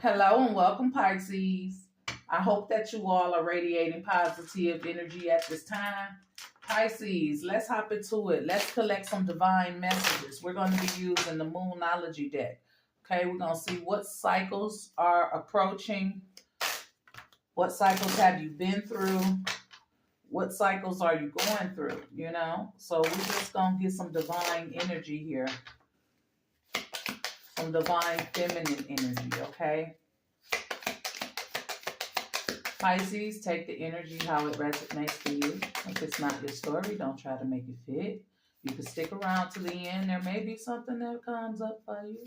Hello and welcome, Pisces. I hope that you all are radiating positive energy at this time. Pisces, let's hop into it. Let's collect some divine messages. We're going to be using the Moonology deck. Okay, we're going to see what cycles are approaching. What cycles have you been through? What cycles are you going through? So we're just going to get some divine energy here. Some divine feminine energy, okay? Pisces, take the energy how it resonates for you. If it's not your story, don't try to make it fit. You can stick around to the end. There may be something that comes up for you.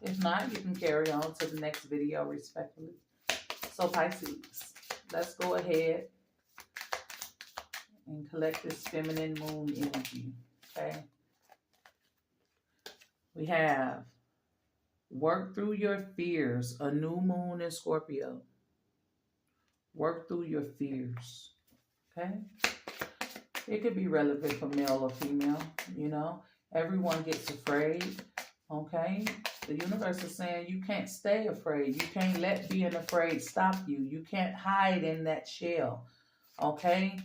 If not, you can carry on to the next video respectfully. So Pisces, let's go ahead and collect this feminine moon energy, okay? We have work through your fears, a new moon in Scorpio. Work through your fears, okay? It could be relevant for male or female, Everyone gets afraid, okay? The universe is saying you can't stay afraid. You can't let being afraid stop you. You can't hide in that shell, okay?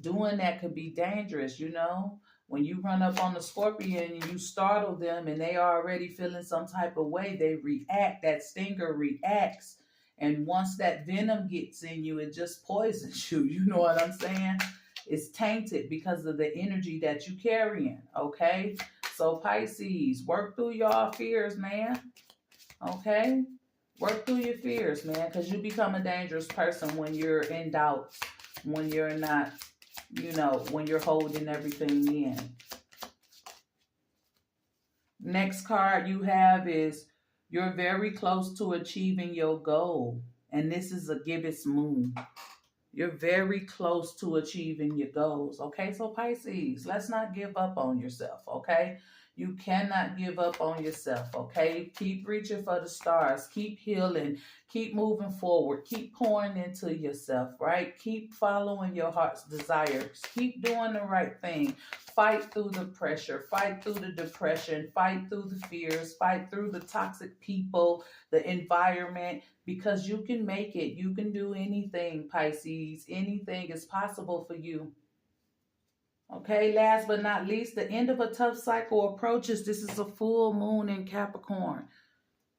Doing that could be dangerous, When you run up on the scorpion and you startle them and they are already feeling some type of way, they react. That stinger reacts. And once that venom gets in you, it just poisons you. You know what I'm saying? It's tainted because of the energy that you carrying, okay? So Pisces, work through your fears, man, okay? Work through your fears, man, because you become a dangerous person when you're in doubt, when you're not, when you're holding everything in. Next card you have is you're very close to achieving your goal. And this is a gibbous moon. You're very close to achieving your goals. Okay, so Pisces, let's not give up on yourself, okay? You cannot give up on yourself, okay? Keep reaching for the stars. Keep healing. Keep moving forward. Keep pouring into yourself, right? Keep following your heart's desires. Keep doing the right thing. Fight through the pressure. Fight through the depression. Fight through the fears. Fight through the toxic people, the environment, because you can make it. You can do anything, Pisces. Anything is possible for you. Okay, last but not least, the end of a tough cycle approaches. This is a full moon in Capricorn.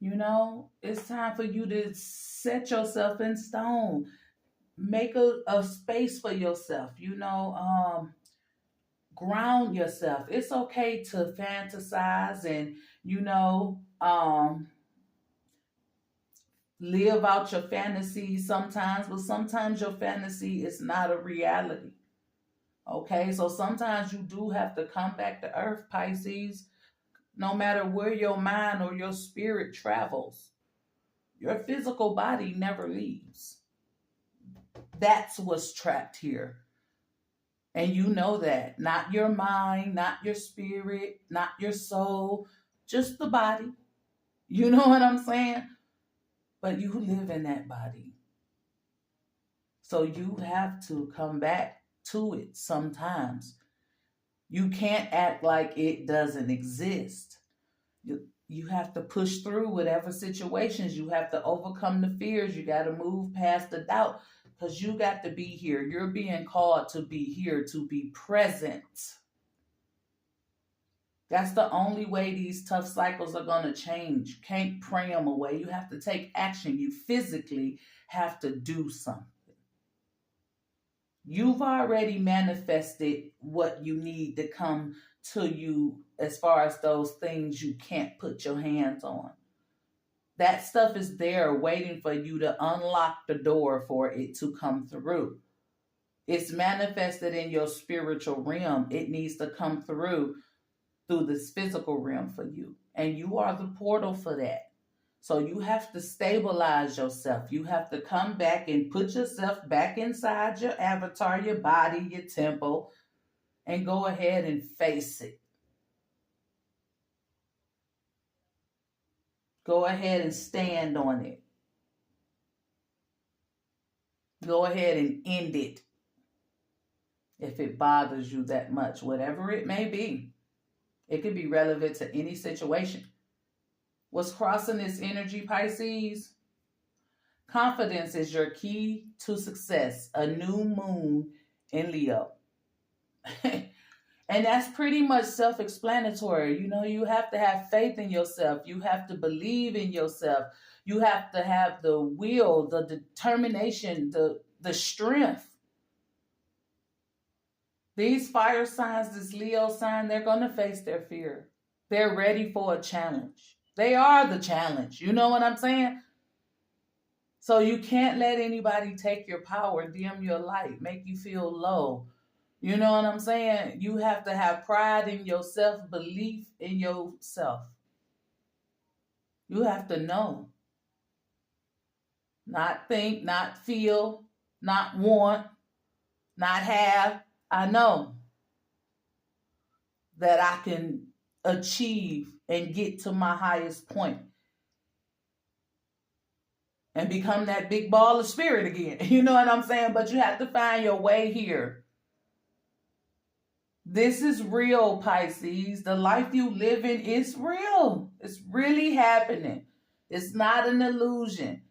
It's time for you to set yourself in stone. Make a space for yourself, ground yourself. It's okay to fantasize and, live out your fantasies sometimes, but sometimes your fantasy is not a reality. Okay, so sometimes you do have to come back to earth, Pisces. No matter where your mind or your spirit travels, your physical body never leaves. That's what's trapped here. And you know that. Not your mind, not your spirit, not your soul, just the body. You know what I'm saying? But you live in that body. So you have to come back to it sometimes. You can't act like it doesn't exist. You have to push through whatever situations. You have to overcome the fears. You got to move past the doubt because you got to be here. You're being called to be here, to be present. That's the only way these tough cycles are going to change. You can't pray them away. You have to take action. You physically have to do something. You've already manifested what you need to come to you as far as those things you can't put your hands on. That stuff is there waiting for you to unlock the door for it to come through. It's manifested in your spiritual realm. It needs to come through this physical realm for you. And you are the portal for that. So you have to stabilize yourself. You have to come back and put yourself back inside your avatar, your body, your temple, and go ahead and face it. Go ahead and stand on it. Go ahead and end it if it bothers you that much, whatever it may be. It could be relevant to any situation. What's crossing this energy, Pisces? Confidence is your key to success. A new moon in Leo. And that's pretty much self-explanatory. You know, you have to have faith in yourself. You have to believe in yourself. You have to have the will, the determination, the strength. These fire signs, this Leo sign, they're going to face their fear. They're ready for a challenge. They are the challenge. You know what I'm saying? So you can't let anybody take your power, dim your light, make you feel low. You know what I'm saying? You have to have pride in yourself, belief in yourself. You have to know. Not think, not feel, not want, not have. I know that I can achieve and get to my highest point and become that big ball of spirit again. You know what I'm saying? But you have to find your way here. This is real, Pisces. The life you live in is real. It's really happening. It's not an illusion.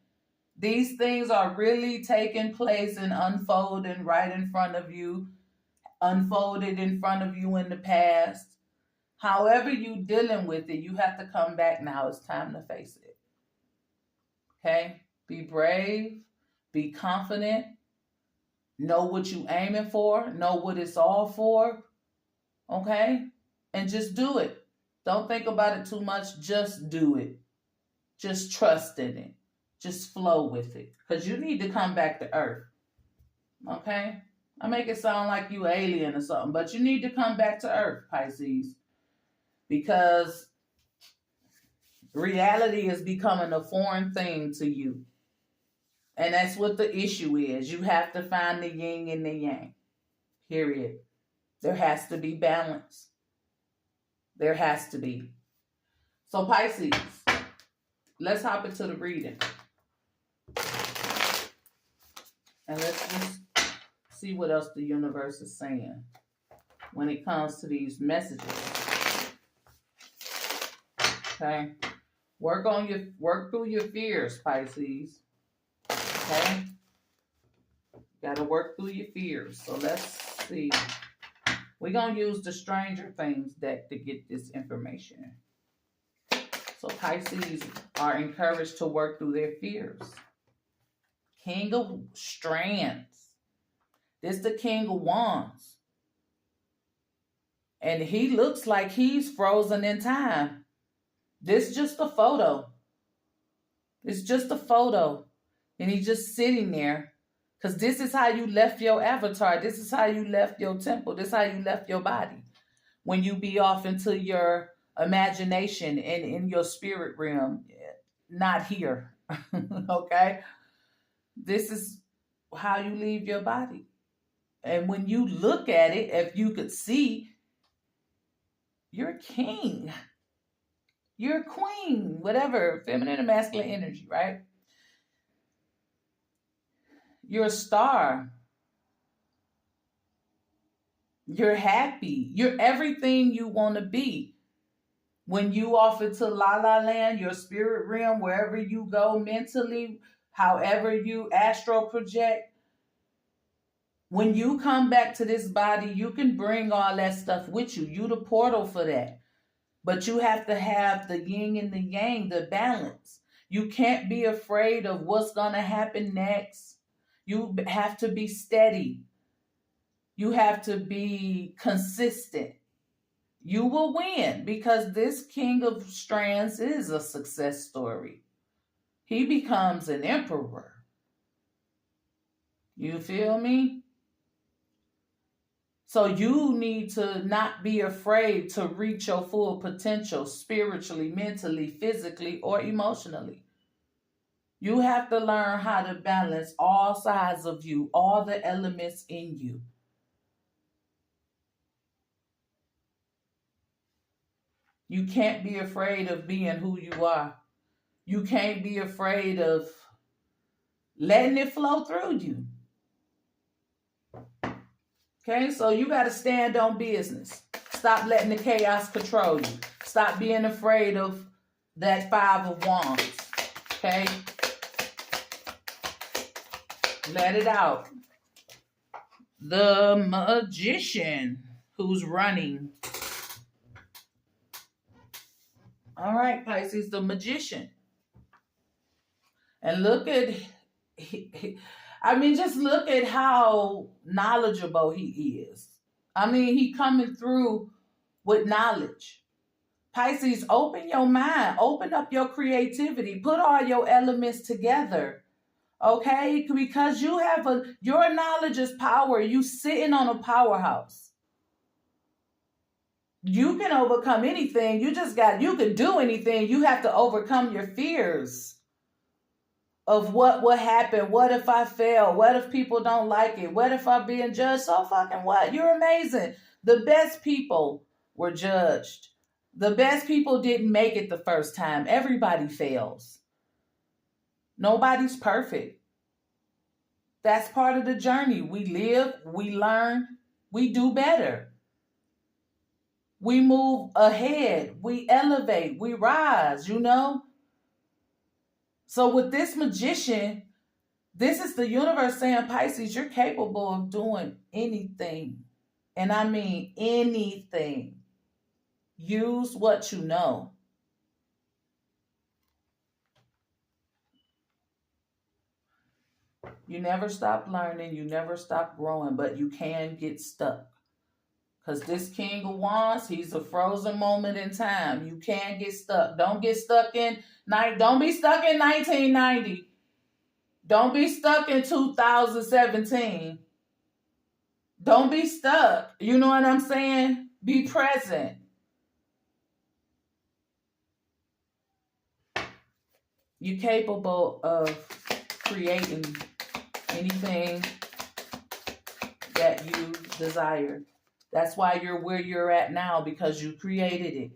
These things are really taking place and unfolding right in front of you, unfolded in front of you in the past. However you dealing with it, you have to come back now. It's time to face it. Okay? Be brave. Be confident. Know what you aiming for. Know what it's all for. Okay? And just do it. Don't think about it too much. Just do it. Just trust in it. Just flow with it. Because you need to come back to earth. Okay? I make it sound like you alien or something. But you need to come back to earth, Pisces. Because reality is becoming a foreign thing to you. And that's what the issue is. You have to find the yin and the yang. Period. There has to be balance. There has to be. So Pisces, let's hop into the reading. And let's just see what else the universe is saying when it comes to these messages. Okay? Work through your fears, Pisces. Okay? Gotta work through your fears. So let's see. We're going to use the Stranger Things deck to get this information. So Pisces are encouraged to work through their fears. King of Strands. This the King of Wands. And he looks like he's frozen in time. This just a photo. It's just a photo. And he's just sitting there. Because this is how you left your avatar. This is how you left your temple. This is how you left your body. When you be off into your imagination and in your spirit realm. Not here. Okay? This is how you leave your body. And when you look at it, if you could see, you're a king. You're a queen. Whatever. Feminine and masculine energy, right? You're a star. You're happy. You're everything you want to be. When you off into La La Land, your spirit realm, wherever you go mentally, however you astral project, when you come back to this body, you can bring all that stuff with you. You the portal for that. But you have to have the yin and the yang, the balance. You can't be afraid of what's going to happen next. You have to be steady. You have to be consistent. You will win because this King of Strands is a success story. He becomes an emperor. You feel me? So you need to not be afraid to reach your full potential spiritually, mentally, physically, or emotionally. You have to learn how to balance all sides of you, all the elements in you. You can't be afraid of being who you are. You can't be afraid of letting it flow through you. Okay, so you got to stand on business. Stop letting the chaos control you. Stop being afraid of that 5 of Wands. Okay? Let it out. The Magician who's running. All right, Pisces, the Magician. And look at, just look at how knowledgeable he is. He coming through with knowledge. Pisces, open your mind, open up your creativity, put all your elements together. Okay? Because your knowledge is power. You sitting on a powerhouse. You can overcome anything. You can do anything. You have to overcome your fears of what will happen. What if I fail? What if people don't like it? What if I'm being judged? So fucking what? You're amazing. The best people were judged. The best people didn't make it the first time. Everybody fails. Nobody's perfect. That's part of the journey. We live, we learn, we do better. We move ahead, we elevate, we rise, So with this Magician, this is the universe saying, Pisces, you're capable of doing anything. And I mean anything. Use what you know. You never stop learning. You never stop growing, but you can get stuck. Because this King of Wands, he's a frozen moment in time. You can get stuck. Don't be stuck in 1990. Don't be stuck in 2017. Don't be stuck. You know what I'm saying? Be present. You're capable of creating anything that you desire. That's why you're where you're at now, because you created it.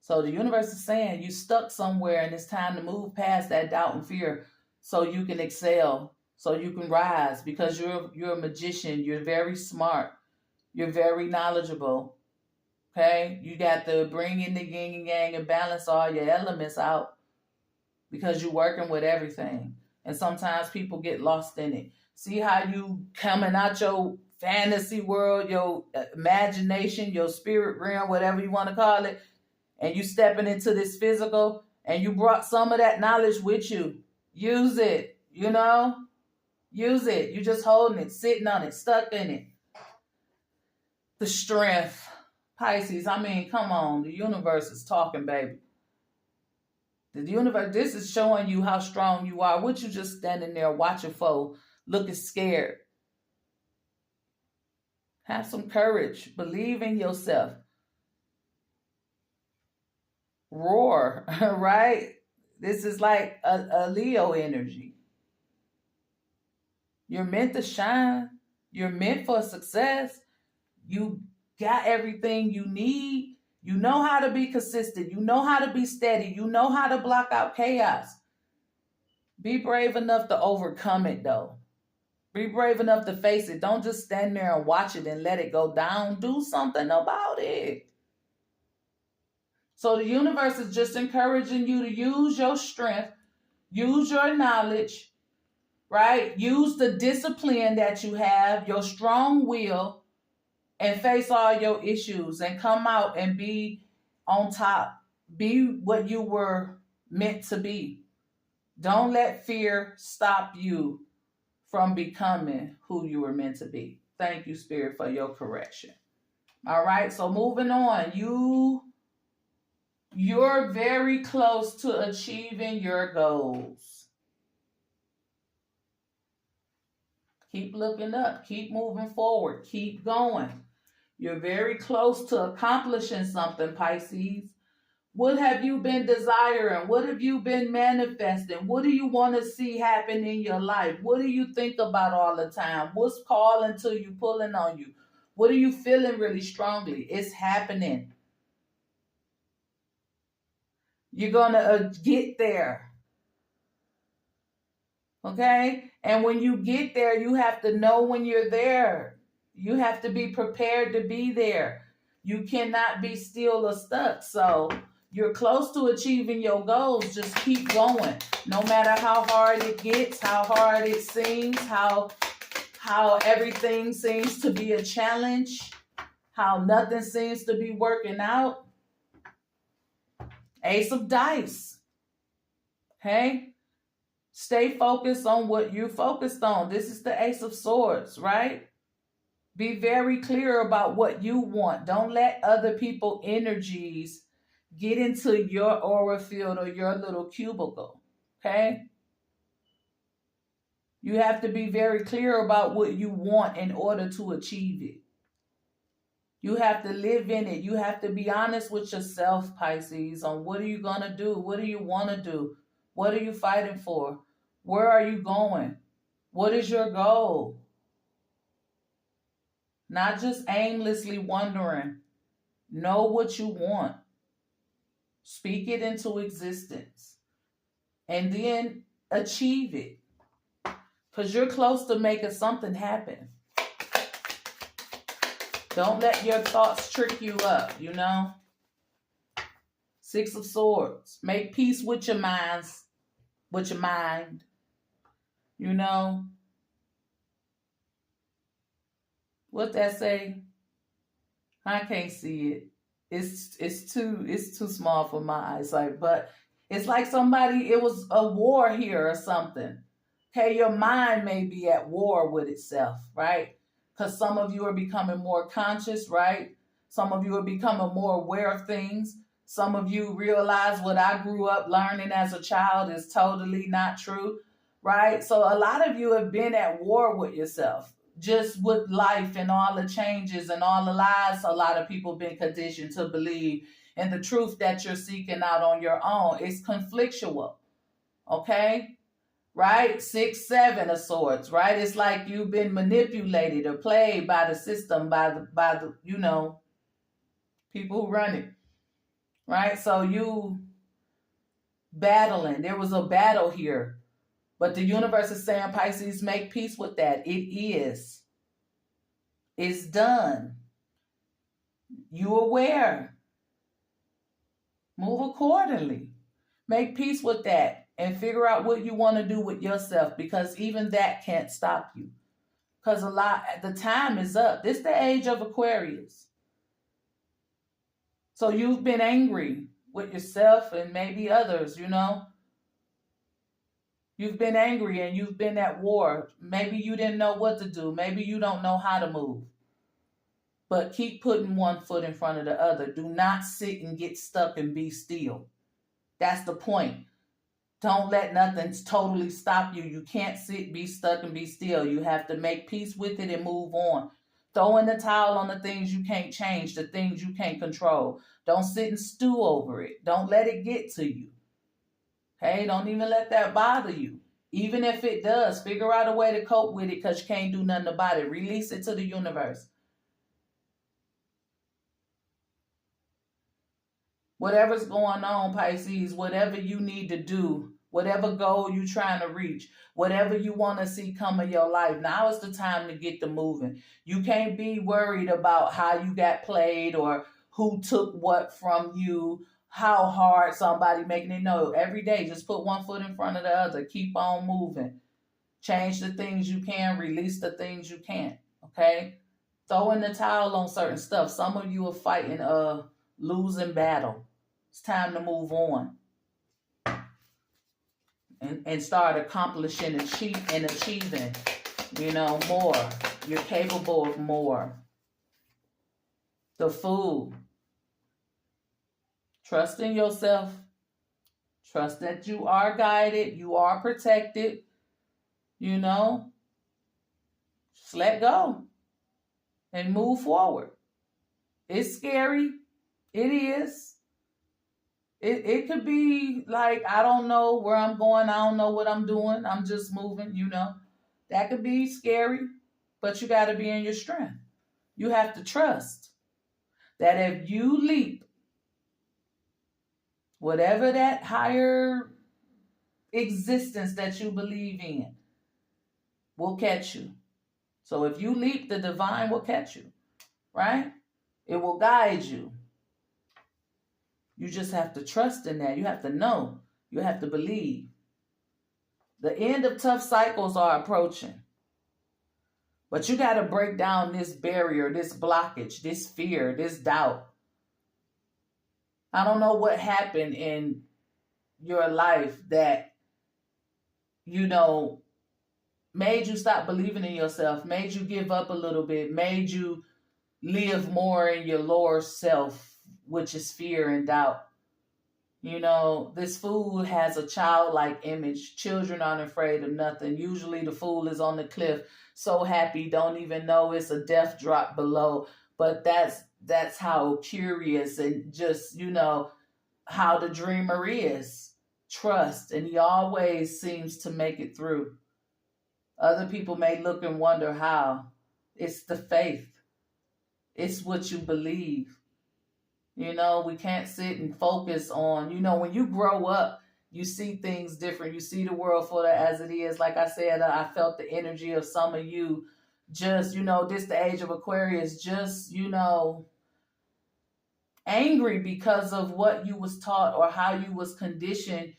So the universe is saying you stuck somewhere and it's time to move past that doubt and fear so you can excel, so you can rise, because you're a magician. You're very smart. You're very knowledgeable. Okay? You got to bring in the yin and yang and balance all your elements out, because you're working with everything. And sometimes people get lost in it. See how you coming out your fantasy world, your imagination, your spirit realm, whatever you want to call it, and you stepping into this physical, and you brought some of that knowledge with you. Use it, Use it. You're just holding it, sitting on it, stuck in it. The strength. Pisces, come on. The universe is talking, baby. The universe, this is showing you how strong you are. What you just standing there watching for, looking scared. Have some courage. Believe in yourself. Roar, right? This is like a Leo energy. You're meant to shine. You're meant for success. You got everything you need. You know how to be consistent. You know how to be steady. You know how to block out chaos. Be brave enough to overcome it, though. Be brave enough to face it. Don't just stand there and watch it and let it go down. Do something about it. So the universe is just encouraging you to use your strength, use your knowledge, right? Use the discipline that you have, your strong will, and face all your issues and come out and be on top. Be what you were meant to be. Don't let fear stop you from becoming who you were meant to be. Thank you, Spirit, for your correction. All right, so moving on. You're very close to achieving your goals. Keep looking up. Keep moving forward. Keep going. You're very close to accomplishing something, Pisces. What have you been desiring? What have you been manifesting? What do you want to see happen in your life? What do you think about all the time? What's calling to you, pulling on you? What are you feeling really strongly? It's happening. You're going to get there. Okay? And when you get there, you have to know when you're there. You have to be prepared to be there. You cannot be still or stuck. So You're close to achieving your goals. Just keep going. No matter how hard it gets, how hard it seems, how everything seems to be a challenge, how nothing seems to be working out. Ace of Dice. Okay? Stay focused on what you're focused on. This is the Ace of Swords, right? Be very clear about what you want. Don't let other people's energies get into your aura field or your little cubicle. Okay? You have to be very clear about what you want in order to achieve it. You have to live in it. You have to be honest with yourself, Pisces, on what are you going to do? What do you want to do? What are you fighting for? Where are you going? What is your goal? Not just aimlessly wondering. Know what you want. Speak it into existence. And then achieve it. Because you're close to making something happen. Don't let your thoughts trick you up, you know? Six of Swords. Make peace with your minds. With your mind. You know? What that say? I can't see it. It's too small for my eyesight, but it's like it was a war here or something. Okay, your mind may be at war with itself, right? Because some of you are becoming more conscious, right? Some of you are becoming more aware of things. Some of you realize what I grew up learning as a child is totally not true, right? So a lot of you have been at war with yourself. Just with life and all the changes and all the lies a lot of people been conditioned to believe, and the truth that you're seeking out on your own. It's conflictual, okay? Right? 6, 7 of Swords, right? It's like you've been manipulated or played by the system, by the you know, people who run it, right? So you battling. There was a battle here. But the universe is saying, Pisces, make peace with that. It is. It's done. You aware. Move accordingly. Make peace with that and figure out what you want to do with yourself, because even that can't stop you. Because the time is up. This is the age of Aquarius. So you've been angry with yourself and maybe others, you know. You've been angry and you've been at war. Maybe you didn't know what to do. Maybe you don't know how to move. But keep putting one foot in front of the other. Do not sit and get stuck and be still. That's the point. Don't let nothing totally stop you. You can't sit, be stuck, and be still. You have to make peace with it and move on. Throw in the towel on the things you can't change, the things you can't control. Don't sit and stew over it. Don't let it get to you. Okay, don't even let that bother you. Even if it does, figure out a way to cope with it, because you can't do nothing about it. Release it to the universe. Whatever's going on, Pisces, whatever you need to do, whatever goal you're trying to reach, whatever you want to see come in your life, now is the time to get to moving. You can't be worried about how you got played or who took what from you, how hard somebody making it. No, every day, just put one foot in front of the other. Keep on moving. Change the things you can, release the things you can't, okay? Throw in the towel on certain stuff. Some of you are fighting a losing battle. It's time to move on and start accomplishing and achieving, you know, more. You're capable of more. The Fool. Trust in yourself. Trust that you are guided. You are protected. You know, just let go and move forward. It's scary. It is. It could be like, I don't know where I'm going. I don't know what I'm doing. I'm just moving, you know. That could be scary, but you got to be in your strength. You have to trust that if you leap, whatever that higher existence that you believe in will catch you. So if you leap, the divine will catch you, right? It will guide you. You just have to trust in that. You have to know. You have to believe. The end of tough cycles are approaching. But you got to break down this barrier, this blockage, this fear, this doubt. I don't know what happened in your life that, made you stop believing in yourself, made you give up a little bit, made you live more in your lower self, which is fear and doubt. This fool has a childlike image. Children aren't afraid of nothing. Usually the fool is on the cliff, so happy, don't even know it's a death drop below. But that's how curious and just, how the dreamer is. Trust, and he always seems to make it through. Other people may look and wonder how. It's the faith. It's what you believe. We can't sit and focus on, when you grow up, you see things different. You see the world for it as it is. Like I said, I felt the energy of some of you just, this the age of Aquarius, just, angry because of what you was taught or how you was conditioned,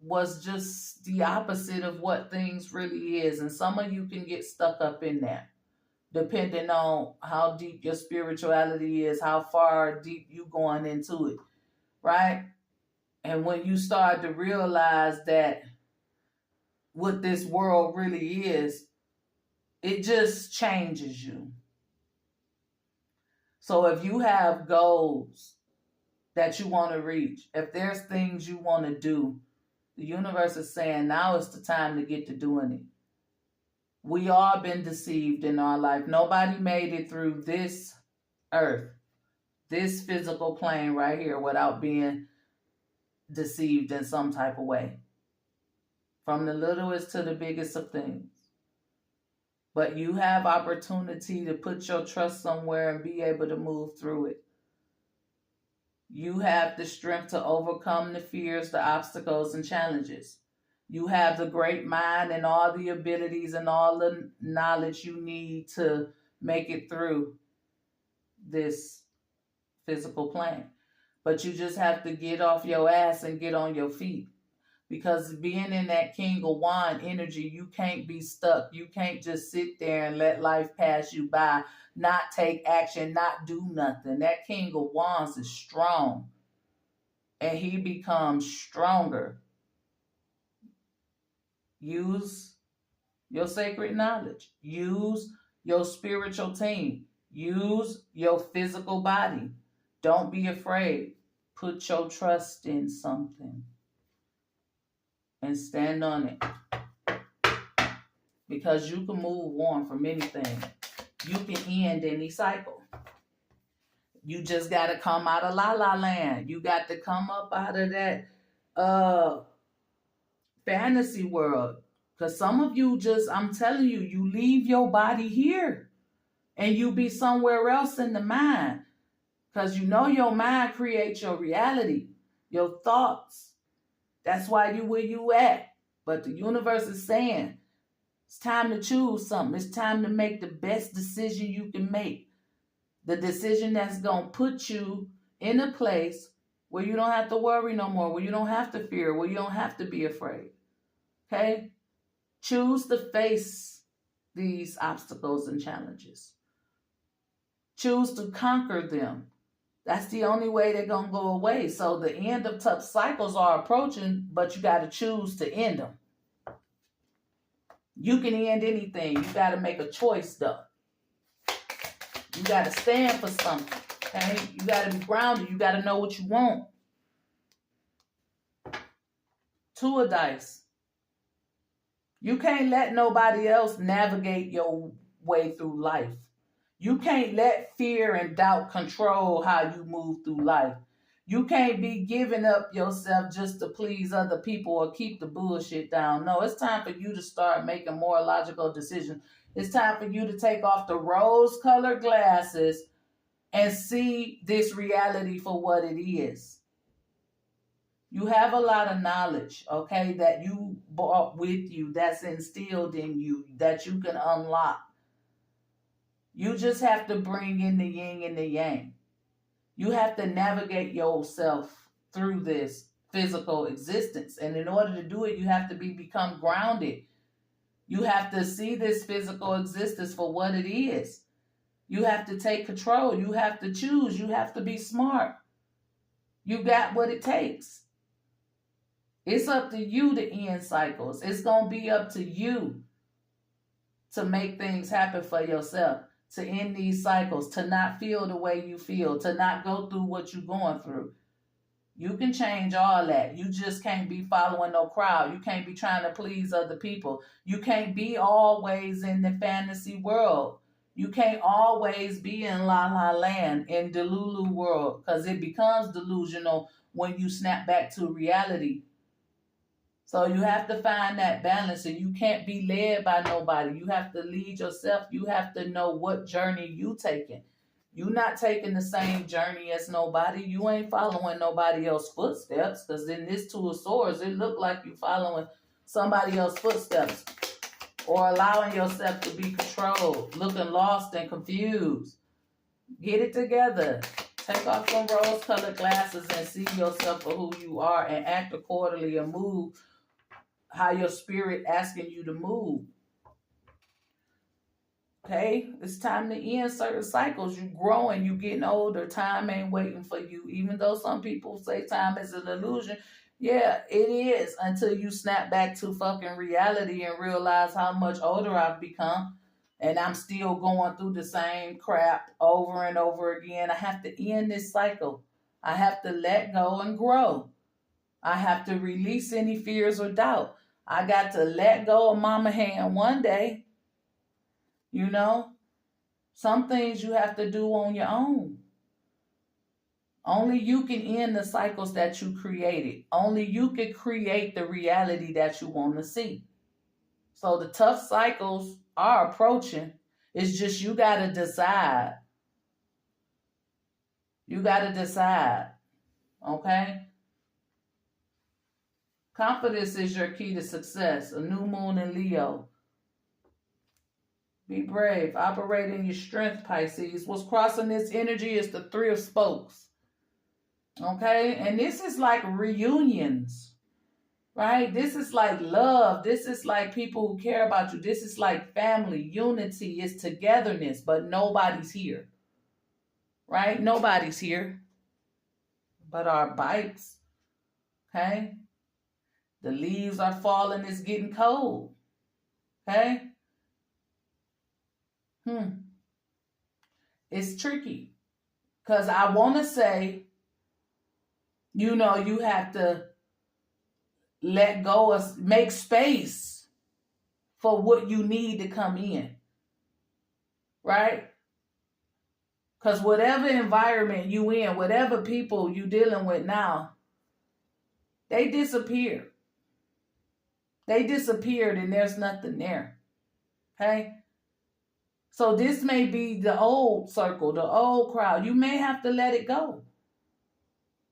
was just the opposite of what things really is. And some of you can get stuck up in that, depending on how deep your spirituality is, how far deep you going into it, right? And when you start to realize that what this world really is, it just changes you. So if you have goals that you want to reach, if there's things you want to do, the universe is saying now is the time to get to doing it. We all been deceived in our life. Nobody made it through this earth, this physical plane right here, without being deceived in some type of way. From the littlest to the biggest of things. But you have opportunity to put your trust somewhere and be able to move through it. You have the strength to overcome the fears, the obstacles, and challenges. You have the great mind and all the abilities and all the knowledge you need to make it through this physical plane. But you just have to get off your ass and get on your feet. Because being in that King of Wand energy, you can't be stuck. You can't just sit there and let life pass you by, not take action, not do nothing. That King of Wands is strong. And he becomes stronger. Use your sacred knowledge. Use your spiritual team. Use your physical body. Don't be afraid. Put your trust in something. And stand on it. Because you can move on from anything. You can end any cycle. You just got to come out of la la land. You got to come up out of that fantasy world. Because some of you just, I'm telling you, you leave your body here. And you be somewhere else in the mind. Because your mind creates your reality. Your thoughts. That's why you where you at. But the universe is saying, it's time to choose something. It's time to make the best decision you can make. The decision that's going to put you in a place where you don't have to worry no more, where you don't have to fear, where you don't have to be afraid. Okay? Choose to face these obstacles and challenges. Choose to conquer them. That's the only way they're going to go away. So the end of tough cycles are approaching, but you got to choose to end them. You can end anything. You got to make a choice, though. You got to stand for something. Okay? You got to be grounded. You got to know what you want. 2 of dice. You can't let nobody else navigate your way through life. You can't let fear and doubt control how you move through life. You can't be giving up yourself just to please other people or keep the bullshit down. No, it's time for you to start making more logical decisions. It's time for you to take off the rose-colored glasses and see this reality for what it is. You have a lot of knowledge, okay, that you brought with you, that's instilled in you, that you can unlock. You just have to bring in the yin and the yang. You have to navigate yourself through this physical existence. And in order to do it, you have to become grounded. You have to see this physical existence for what it is. You have to take control. You have to choose. You have to be smart. You got what it takes. It's up to you to end cycles. It's going to be up to you to make things happen for yourself, to end these cycles, to not feel the way you feel, to not go through what you're going through. You can change all that. You just can't be following no crowd. You can't be trying to please other people. You can't be always in the fantasy world. You can't always be in La La Land, in Delulu world, because it becomes delusional when you snap back to reality. So you have to find that balance, and you can't be led by nobody. You have to lead yourself. You have to know what journey you taking. You not taking the same journey as nobody. You ain't following nobody else's footsteps, because in this Two of Swords, it look like you following somebody else's footsteps or allowing yourself to be controlled, looking lost and confused. Get it together. Take off some rose-colored glasses and see yourself for who you are and act accordingly and move how your spirit asking you to move. Okay, it's time to end certain cycles. You growing, you getting older. Time ain't waiting for you. Even though some people say time is an illusion, yeah, it is, until you snap back to fucking reality and realize how much older I've become, and I'm still going through the same crap over and over again. I have to end this cycle. I have to let go and grow. I have to release any fears or doubt. I got to let go of mama hand one day. You know, some things you have to do on your own. Only you can end the cycles that you created. Only you can create the reality that you want to see. So the tough cycles are approaching. It's just you got to decide. You got to decide. Okay? Confidence is your key to success. A new moon in Leo. Be brave. Operate in your strength, Pisces. What's crossing this energy is the Three of Spokes. Okay? And this is like reunions. Right? This is like love. This is like people who care about you. This is like family. Unity is togetherness, but nobody's here. Right? Nobody's here but our bikes. Okay? The leaves are falling. It's getting cold. Okay? It's tricky. Because I want to say, you know, you have to let go of, make space for what you need to come in. Right? Because whatever environment you in, whatever people you dealing with now, they disappear. They disappeared and there's nothing there. Okay? So this may be the old circle, the old crowd. You may have to let it go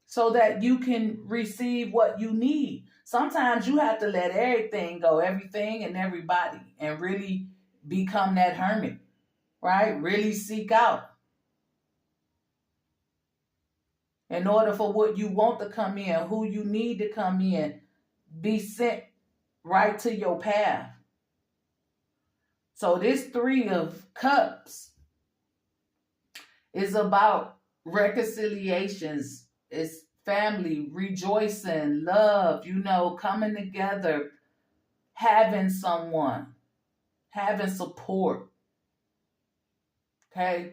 so that you can receive what you need. Sometimes you have to let everything go, everything and everybody, and really become that hermit, right? Really seek out. In order for what you want to come in, who you need to come in, be sent right to your path. So this Three of Cups is about reconciliations. It's family, rejoicing, love, you know, coming together, having someone, having support. Okay?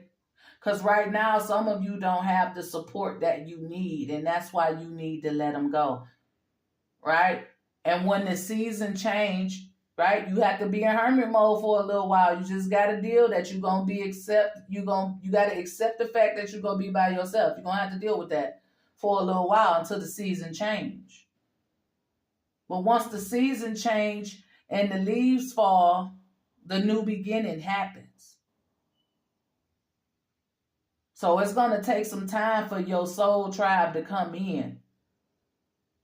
Because right now, some of you don't have the support that you need, and that's why you need to let them go. Right? And when the season change, right, you have to be in hermit mode for a little while. You just got to deal that you're going to be you got to accept the fact that you're going to be by yourself. You're going to have to deal with that for a little while until the season change. But once the season change and the leaves fall, the new beginning happens. So it's going to take some time for your soul tribe to come in.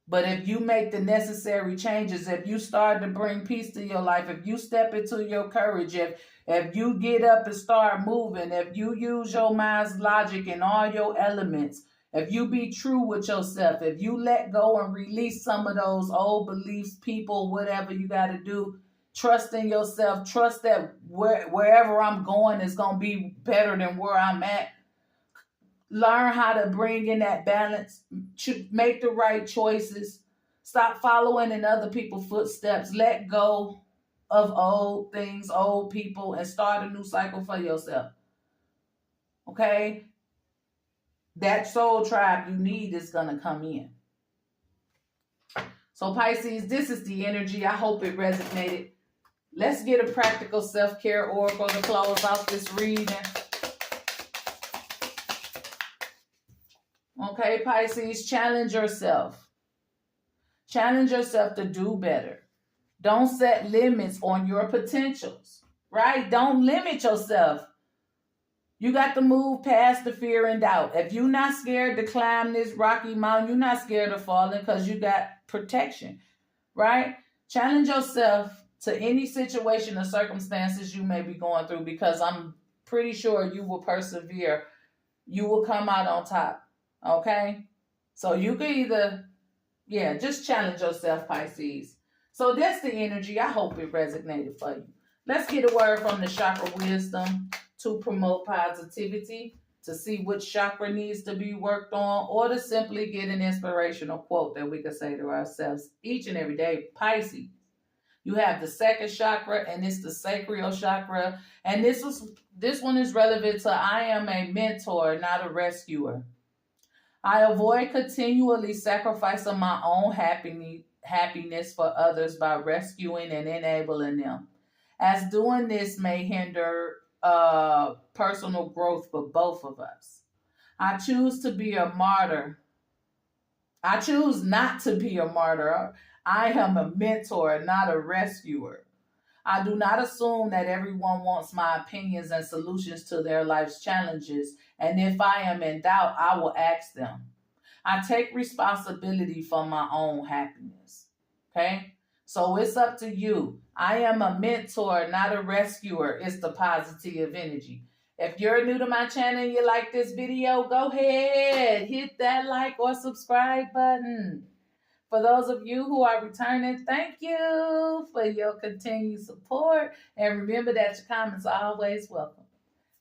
But if you make the necessary changes, if you start to bring peace to your life, if you step into your courage, if you get up and start moving, if you use your mind's logic and all your elements, if you be true with yourself, if you let go and release some of those old beliefs, people, whatever you got to do, trust in yourself, trust that wherever I'm going is going to be better than where I'm at. Learn how to bring in that balance, make the right choices, stop following in other people's footsteps, let go of old things, old people, and start a new cycle for yourself. Okay? That soul tribe you need is going to come in. So Pisces, this is the energy. I hope it resonated. Let's get a practical self-care oracle to close out this reading. Okay, Pisces, challenge yourself. Challenge yourself to do better. Don't set limits on your potentials, right? Don't limit yourself. You got to move past the fear and doubt. If you're not scared to climb this rocky mountain, you're not scared of falling because you got protection, right? Challenge yourself to any situation or circumstances you may be going through, because I'm pretty sure you will persevere. You will come out on top. Okay, so you can either, just challenge yourself, Pisces. So that's the energy. I hope it resonated for you. Let's get a word from the chakra wisdom to promote positivity, to see which chakra needs to be worked on, or to simply get an inspirational quote that we can say to ourselves each and every day. Pisces, you have the second chakra, and it's the sacral chakra. And this one is relevant to I am a mentor, not a rescuer. I avoid continually sacrificing my own happiness for others by rescuing and enabling them, as doing this may hinder personal growth for both of us. I choose to be a martyr. I choose not to be a martyr. I am a mentor, not a rescuer. I do not assume that everyone wants my opinions and solutions to their life's challenges, and if I am in doubt, I will ask them. I take responsibility for my own happiness. Okay? So it's up to you. I am a mentor, not a rescuer. It's the positive energy. If you're new to my channel and you like this video, go ahead, hit that like or subscribe button. For those of you who are returning, thank you for your continued support. And remember that your comments are always welcome.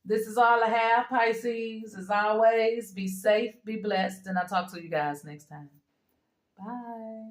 This is all I have, Pisces. As always, be safe, be blessed, and I'll talk to you guys next time. Bye.